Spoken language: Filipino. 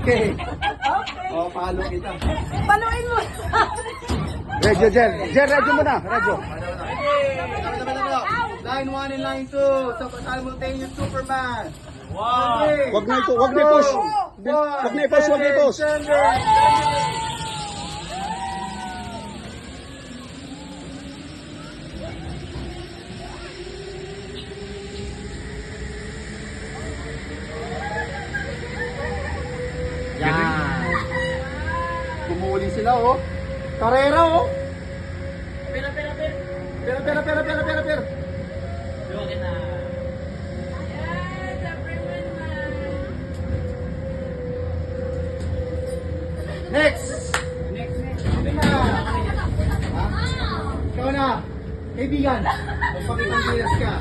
Okay. Oh, palo kita. Paluin mo. Regyo, Jer. Jer, Regyo mo na. Regyo. Line 1 and line 2. So, simultaneous Superman. Wow! Wag na ito, wag na i-push. Wag na i-push, wag na i-push. Yan. Kumuli sila, oh. Karera, oh. Pera. Pera. Joke na. Next. Sino na? Ha? Ikaw na. Kaibigan. Magpakitang bilas ka.